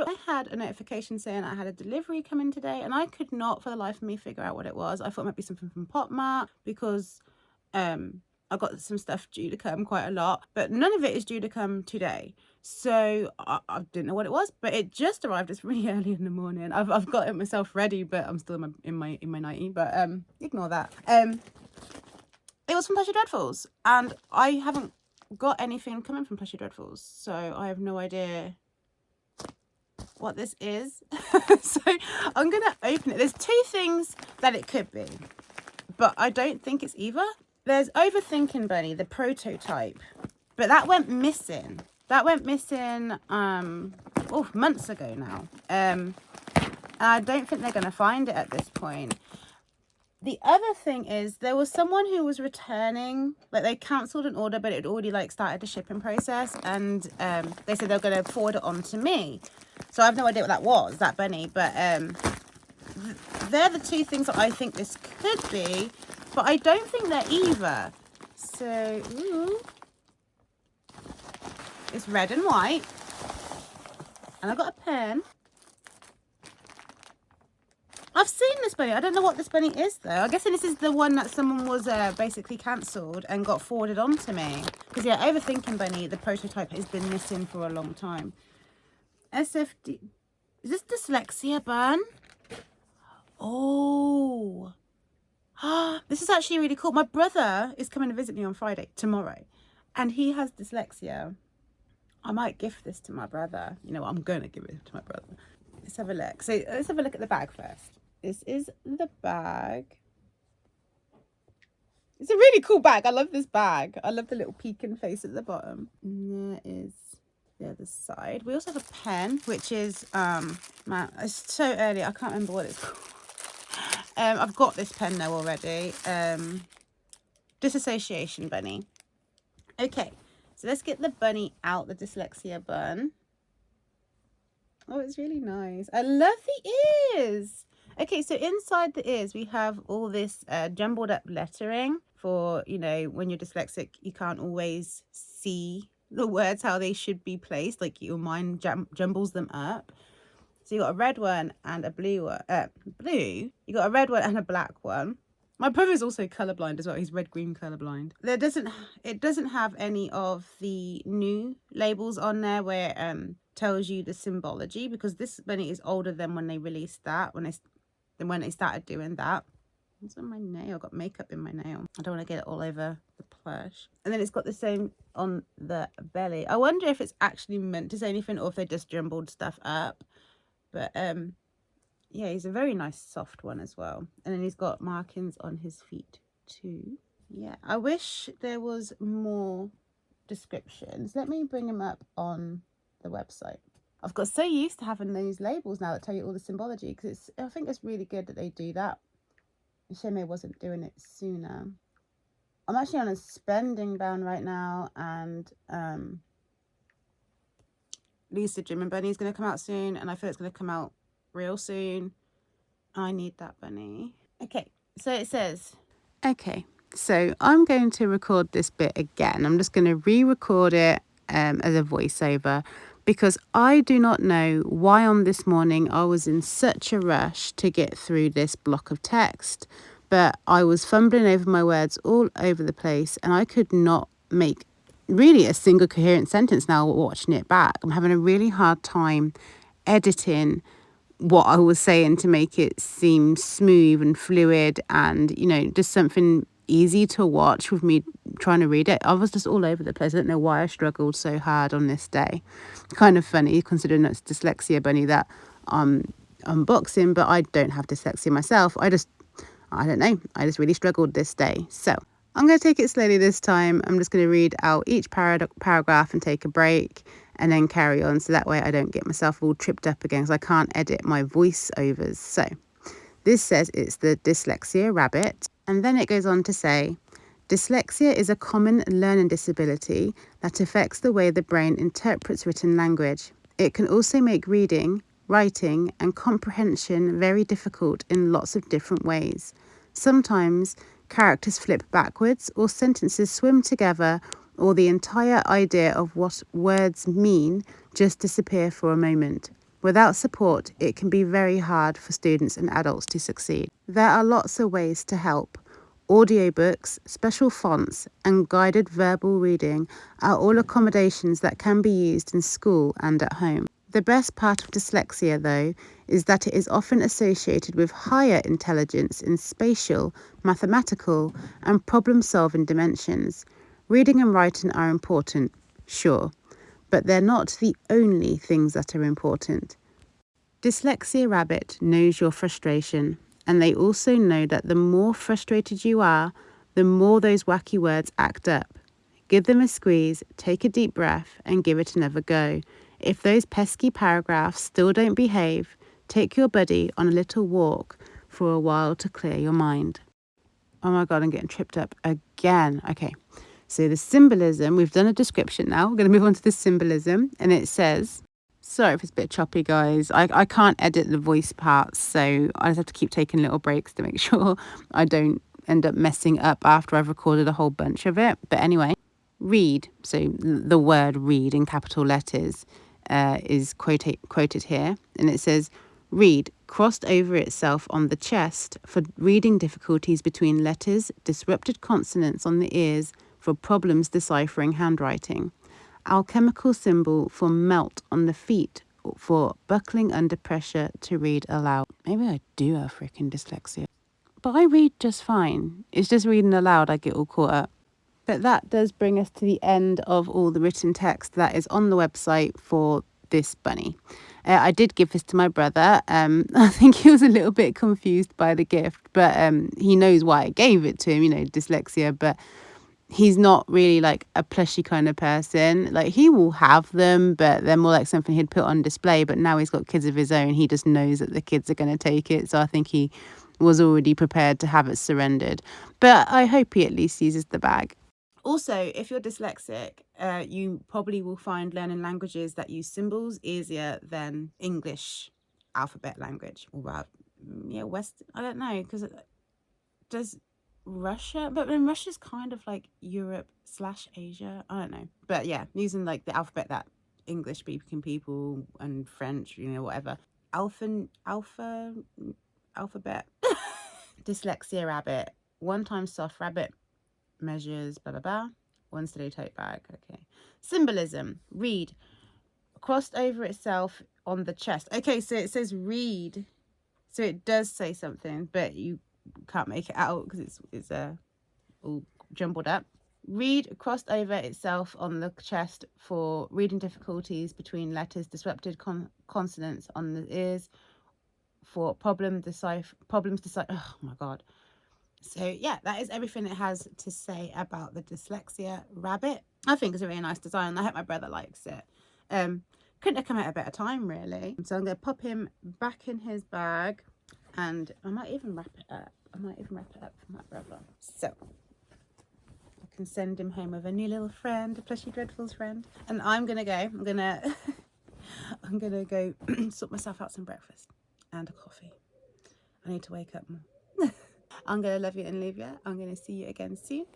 I had a notification saying I had a delivery coming today, and I could not for the life of me figure out what it was. I thought it might be something from Potmart because I got some stuff due to come quite a lot, but none of it is due to come today. So I didn't know what it was, but it just arrived. It's really early in the morning. I've got it myself ready, but I'm still in my nightie. But ignore that. It was from Plushie Dreadfuls, and I haven't got anything coming from Plushie Dreadfuls, so I have no idea what this is. So I'm gonna open it. There's two things that it could be, but I don't think it's either. There's Overthinking Bunny, the prototype, but that went missing. Months ago now. And I don't think they're gonna find it at this point. The other thing is there was someone who was returning, like they cancelled an order, but it had already like started the shipping process, and they said they were going to forward it on to me. So I have no idea what that was, that bunny, but they're the two things that I think this could be, but I don't think they're either. So, it's red and white, and I've got a pen. I've seen this bunny. I don't know what this bunny is, though. I'm guessing this is the one that someone was basically cancelled and got forwarded on to me. Because, yeah, Overthinking Bunny, the prototype, has been missing for a long time. SFD... Is this Dyslexia Bun? Oh. This is actually really cool. My brother is coming to visit me on Friday, tomorrow. And he has dyslexia. I might gift this to my brother. You know what? I'm going to give it to my brother. Let's have a look. So let's have a look at the bag first. This is the bag. It's a really cool bag. I love this bag. I love the little peeking face at the bottom. And there is the other side. We also have a pen, which is, man, it's so early. I can't remember what it's called. I've got this pen though already. Disassociation Bunny. Okay, so let's get the bunny out, the Dyslexia Bun. Oh, it's really nice. I love the ears. Okay, so inside the ears, we have all this jumbled up lettering for, you know, when you're dyslexic, you can't always see the words how they should be placed. Like your mind jumbles them up. So you got a red one and a blue one. You got a red one and a black one. My brother's also colorblind as well. He's red-green colorblind. It doesn't have any of the new labels on there where it tells you the symbology, because this bunny is older than when they released that, when they started doing that. What's on my nail? I've got makeup in my nail. I don't want to get it all over the plush. And then it's got the same on the belly. I wonder if it's actually meant to say anything or if they just jumbled stuff up. But yeah, he's a very nice soft one as well. And then he's got markings on his feet too. Yeah, I wish there was more descriptions. Let me bring them up on the website. I've got so used to having those labels now that tell you all the symbology, because I think it's really good that they do that. A shame I wasn't doing it sooner. I'm actually on a spending ban right now, and Lisa Jim and Bunny's going to come out soon, and I feel it's going to come out real soon. I need that bunny. Okay, so it says, okay, so I'm going to record this bit again. I'm just going to re-record it as a voiceover, because I do not know why on this morning I was in such a rush to get through this block of text, but I was fumbling over my words all over the place, and I could not make really a single coherent sentence now watching it back. I'm having a really hard time editing what I was saying to make it seem smooth and fluid and, you know, just something easy to watch with me trying to read it. I was just all over the place. I don't know why I struggled so hard on this day. Kind of funny considering it's Dyslexia Bunny that I'm unboxing, but I don't have dyslexia myself. I don't know. I just really struggled this day. So I'm going to take it slowly this time. I'm just going to read out each paragraph and take a break and then carry on, so that way I don't get myself all tripped up again, because I can't edit my voiceovers. So this says it's the dyslexia rabbit, and then it goes on to say, dyslexia is a common learning disability that affects the way the brain interprets written language. It can also make reading, writing, and comprehension very difficult in lots of different ways. Sometimes characters flip backwards, or sentences swim together, or the entire idea of what words mean just disappear for a moment. Without support, it can be very hard for students and adults to succeed. There are lots of ways to help. Audiobooks, special fonts, and guided verbal reading are all accommodations that can be used in school and at home. The best part of dyslexia, though, is that it is often associated with higher intelligence in spatial, mathematical, and problem-solving dimensions. Reading and writing are important, sure, but they're not the only things that are important. Dyslexia Rabbit knows your frustration, and they also know that the more frustrated you are, the more those wacky words act up. Give them a squeeze, take a deep breath, and give it another go. If those pesky paragraphs still don't behave, take your buddy on a little walk for a while to clear your mind. Oh my God, I'm getting tripped up again. Okay, so the symbolism, we've done a description now. We're going to move on to the symbolism, and it says, sorry if it's a bit choppy, guys. I can't edit the voice parts, so I just have to keep taking little breaks to make sure I don't end up messing up after I've recorded a whole bunch of it. But anyway, read, so the word read in capital letters is quoted here, and it says, read crossed over itself on the chest for reading difficulties between letters, disrupted consonants on the ears for problems deciphering handwriting. Alchemical symbol for melt on the feet for buckling under pressure to read aloud. Maybe I do have freaking dyslexia. But I read just fine. It's just reading aloud I get all caught up. But that does bring us to the end of all the written text that is on the website for this bunny. I did give this to my brother. I think he was a little bit confused by the gift, but he knows why I gave it to him, dyslexia, but he's not really like a plushie kind of person. Like, he will have them, but they're more like something he'd put on display. But now he's got kids of his own. He just knows that the kids are going to take it. So I think he was already prepared to have it surrendered. But I hope he at least uses the bag. Also, if you're dyslexic, you probably will find learning languages that use symbols easier than English alphabet language. Or, West, I don't know, because does Russia, but then Russia's kind of like Europe/Asia. I don't know. But yeah, using like the alphabet that English speaking people and French, whatever. Alphabet. Dyslexia Rabbit. 1 time soft rabbit. Measures, blah, blah, blah. 1 steady tote bag. Okay. Symbolism. Read. Crossed over itself on the chest. Okay, so it says read. So it does say something, but you can't make it out because it's all jumbled up. Read crossed over itself on the chest for reading difficulties between letters, disrupted consonants on the ears for problems decipher. Oh my God. So yeah, that is everything it has to say about the Dyslexia Rabbit. I think it's a really nice design. I hope my brother likes it. Couldn't have come at a better time, really. So I'm going to pop him back in his bag, and I might even wrap it up. For my brother. So I can send him home with a new little friend, a Plushie Dreadfuls friend. And I'm going to go. I'm going to go sort myself out some breakfast and a coffee. I need to wake up more. I'm going to love you and leave you. I'm going to see you again soon.